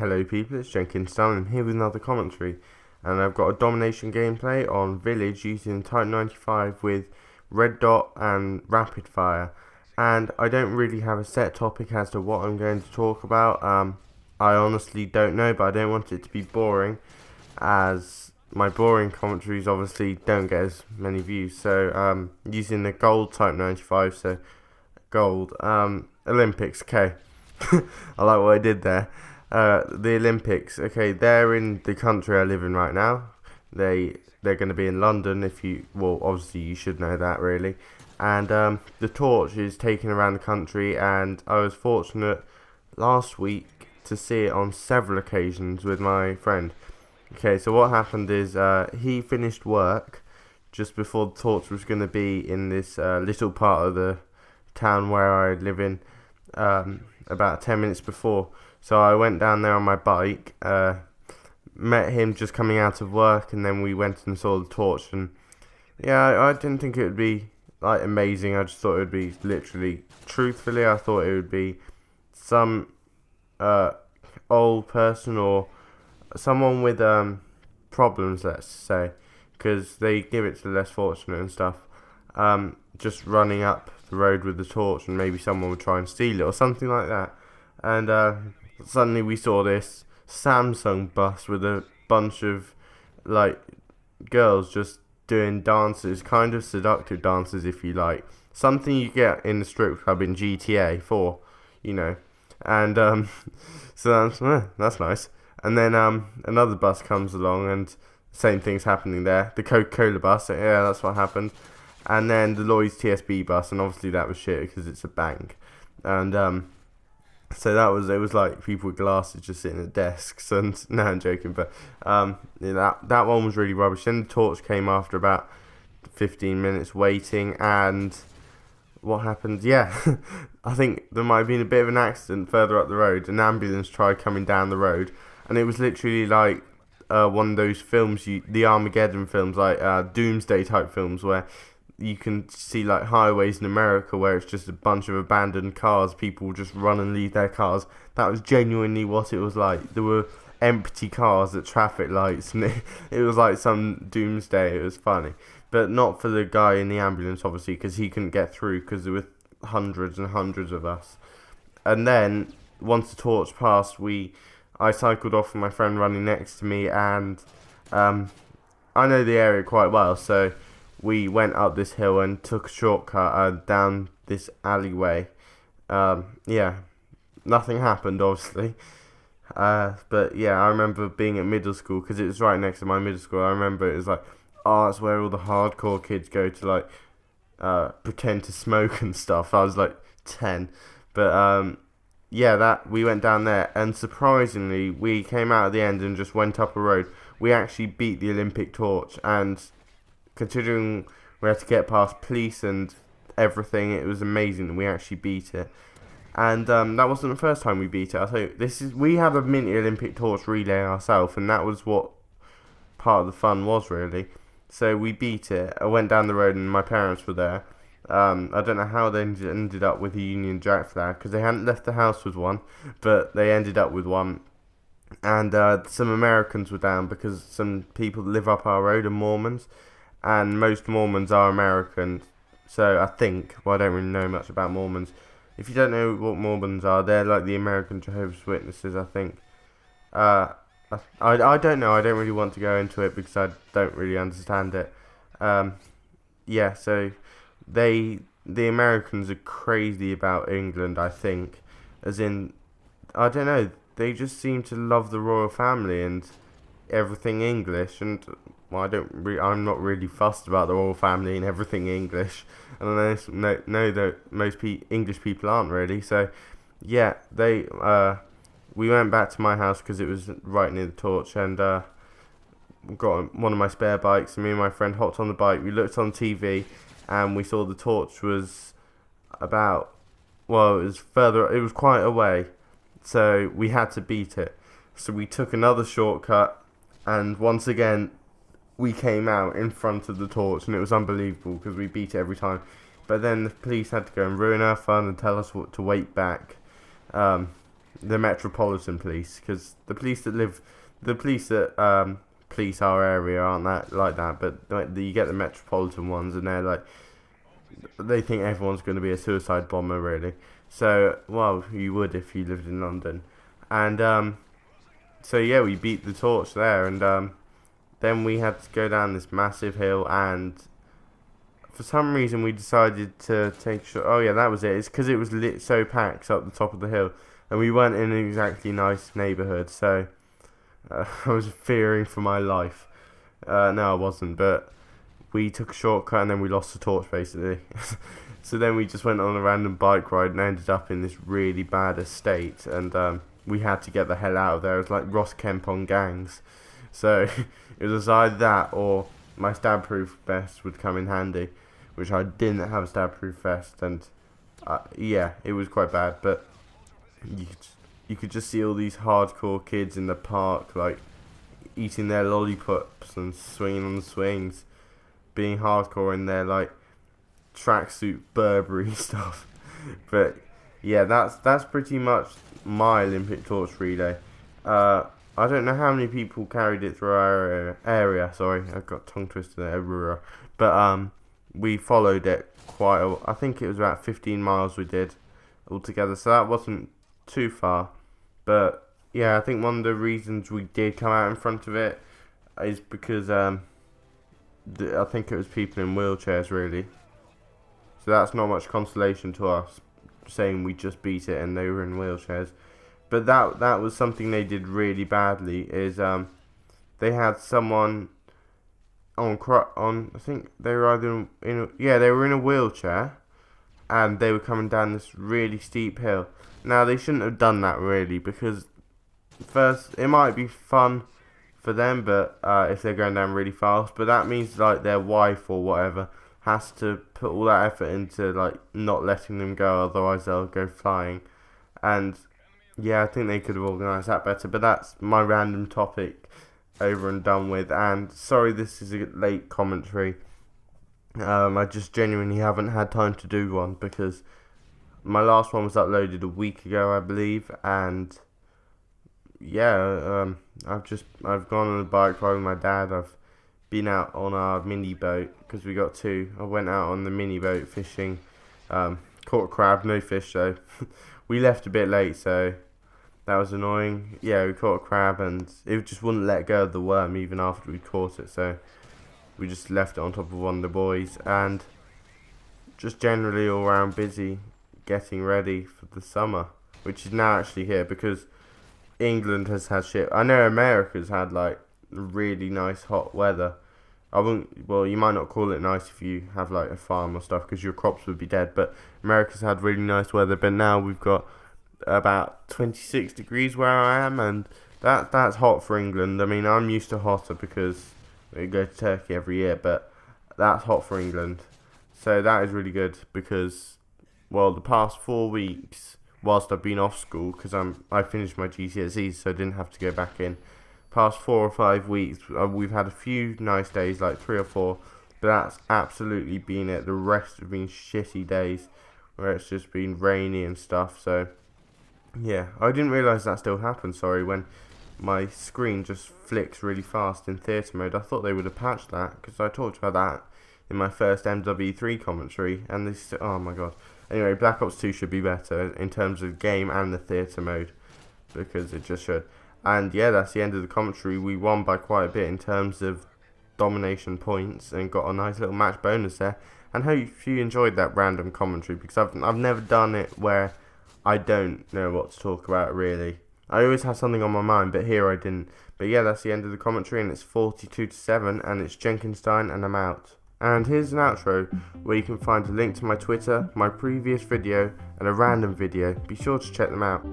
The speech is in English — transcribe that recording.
Hello people, it's Jenkins Dunn and here with another commentary, and I've got a Domination gameplay on Village using Type 95 with Red Dot and Rapid Fire, and I don't really have a set topic as to what I'm going to talk about. I honestly don't know, but I don't want it to be boring, as my boring commentaries obviously don't get as many views. So using the gold Type 95, so gold, Olympics, okay. I like what I did there. The Olympics, okay, they're in the country I live in right now. They're going to be in London. Obviously you should know that really. And the torch is taken around the country, and I was fortunate last week to see it on several occasions with my friend. Okay, so what happened is he finished work just before the torch was going to be in this little part of the town where I live in, about 10 minutes before. So I went down there on my bike, met him just coming out of work, and then we went and saw the torch. And yeah, I didn't think it would be like amazing. I just thought it would be truthfully, I thought it would be some old person or someone with problems, let's say, because they give it to the less fortunate and stuff. Just running up the road with the torch, and maybe someone would try and steal it or something like that. And suddenly we saw this Samsung bus with a bunch of like girls just doing dances, kind of seductive dances if you like, something you get in the strip club in GTA 4, you know. And so that's nice. And then another bus comes along, and same thing's happening there. The Coca-Cola bus, yeah, that's what happened. And then the Lloyd's TSB bus, and obviously that was shit because it's a bank. And so it was like people with glasses just sitting at desks, and no, I'm joking, but that one was really rubbish. Then the torch came after about 15 minutes waiting, and what happened? Yeah, I think there might have been a bit of an accident further up the road. An ambulance tried coming down the road, and it was literally like one of those films, the Armageddon films, like Doomsday type films, where you can see like highways in America where it's just a bunch of abandoned cars, people just run and leave their cars. That was genuinely what it was like. There were empty cars at traffic lights, and it was like some doomsday. It was funny, but not for the guy in the ambulance, obviously, because he couldn't get through because there were hundreds and hundreds of us. And then once the torch passed, I cycled off with my friend running next to me, and I know the area quite well, so we went up this hill and took a shortcut down this alleyway. Yeah, nothing happened, obviously. But yeah, I remember being at middle school, because it was right next to my middle school. I remember it was like, oh, that's where all the hardcore kids go to like pretend to smoke and stuff. I was like 10. But yeah, we went down there, and surprisingly, we came out at the end and just went up a road. We actually beat the Olympic torch, and considering we had to get past police and everything, it was amazing that we actually beat it. And that wasn't the first time we beat it. I tell you, we had a mini Olympic torch relay ourselves, and that was what part of the fun was, really. So we beat it. I went down the road, and my parents were there. I don't know how they ended up with a Union Jack flag, because they hadn't left the house with one, but they ended up with one. And some Americans were down, because some people that live up our road are Mormons, and most Mormons are American. So I think, well, I don't really know much about Mormons. If you don't know what Mormons are, they're like the American Jehovah's Witnesses, I think. I don't know. I don't really want to go into it because I don't really understand it. Yeah, so the Americans are crazy about England, I think. As in, I don't know, they just seem to love the royal family and everything English, and well, I'm not really fussed about the royal family and everything English, and I know that most English people aren't really. So yeah, we went back to my house because it was right near the torch, and got one of my spare bikes, and me and my friend hopped on the bike. We looked on TV, and we saw the torch was it was quite away, so we had to beat it. So we took another shortcut, and once again we came out in front of the torch, and it was unbelievable because we beat it every time. But then the police had to go and ruin our fun and tell us what to wait back. the Metropolitan Police, because the police that police our area aren't that like that, but you get the Metropolitan ones, and they think everyone's going to be a suicide bomber, really. So, well, you would if you lived in London. And so yeah, we beat the torch there, and then we had to go down this massive hill, and for some reason we decided to take a shot. Oh yeah, that was it. It's because it was lit so packed up the top of the hill, and we weren't in an exactly nice neighbourhood, so I was fearing for my life. No, I wasn't, but we took a shortcut and then we lost the torch, basically. So then we just went on a random bike ride and ended up in this really bad estate, and we had to get the hell out of there. It was like Ross Kemp on gangs. So it was either that or my stab-proof vest would come in handy, which I didn't have a stab-proof vest, and yeah, it was quite bad. But you could just see all these hardcore kids in the park, like eating their lollipops and swinging on the swings, being hardcore in their like tracksuit Burberry stuff. But yeah, that's pretty much my Olympic torch relay. I don't know how many people carried it through our area. Sorry, I got tongue twisted there. But we followed it I think it was about 15 miles we did altogether, so that wasn't too far. But yeah, I think one of the reasons we did come out in front of it is because I think it was people in wheelchairs, really. So that's not much consolation to us, saying we just beat it and they were in wheelchairs. But that was something they did really badly, is they had someone on I think they were either they were in a wheelchair, and they were coming down this really steep hill. Now they shouldn't have done that, really, because first it might be fun for them, but if they're going down really fast, but that means like their wife or whatever has to put all that effort into like not letting them go, otherwise they'll go flying. And yeah, I think they could have organised that better, but that's my random topic over and done with. And sorry this is a late commentary. I just genuinely haven't had time to do one, because my last one was uploaded a week ago, I believe, and yeah, I've gone on a bike ride with my dad. I've been out on our mini boat, because we got two. I went out on the mini boat fishing, caught a crab, no fish though. We left a bit late, so that was annoying. Yeah, we caught a crab and it just wouldn't let go of the worm even after we caught it, so we just left it on top of one of the buoys. And just generally all around busy getting ready for the summer, which is now actually here, because England has had shit. I know America's had like really nice hot weather. Well, you might not call it nice if you have like a farm or stuff, because your crops would be dead, but America's had really nice weather. But now we've got about 26 degrees where I am, and that's hot for England. I mean, I'm used to hotter because we go to Turkey every year, but that's hot for England. So that is really good, because, well, the past 4 weeks, whilst I've been off school, because I finished my GCSEs, so I didn't have to go back in. Past 4 or 5 weeks, we've had a few nice days, like 3 or 4, but that's absolutely been it. The rest have been shitty days where it's just been rainy and stuff. So yeah, I didn't realise that still happened, sorry, when my screen just flicks really fast in theatre mode. I thought they would have patched that, because I talked about that in my first MW3 commentary, and this, oh my god. Anyway, Black Ops 2 should be better in terms of game and the theatre mode, because it just should. And yeah, that's the end of the commentary. We won by quite a bit in terms of domination points, and got a nice little match bonus there. And hope you enjoyed that random commentary, because I've never done it where I don't know what to talk about, really. I always have something on my mind, but here I didn't. But yeah, that's the end of the commentary, and it's 42-7, and it's Jenkinstein, and I'm out. And here's an outro where you can find a link to my Twitter, my previous video, and a random video. Be sure to check them out.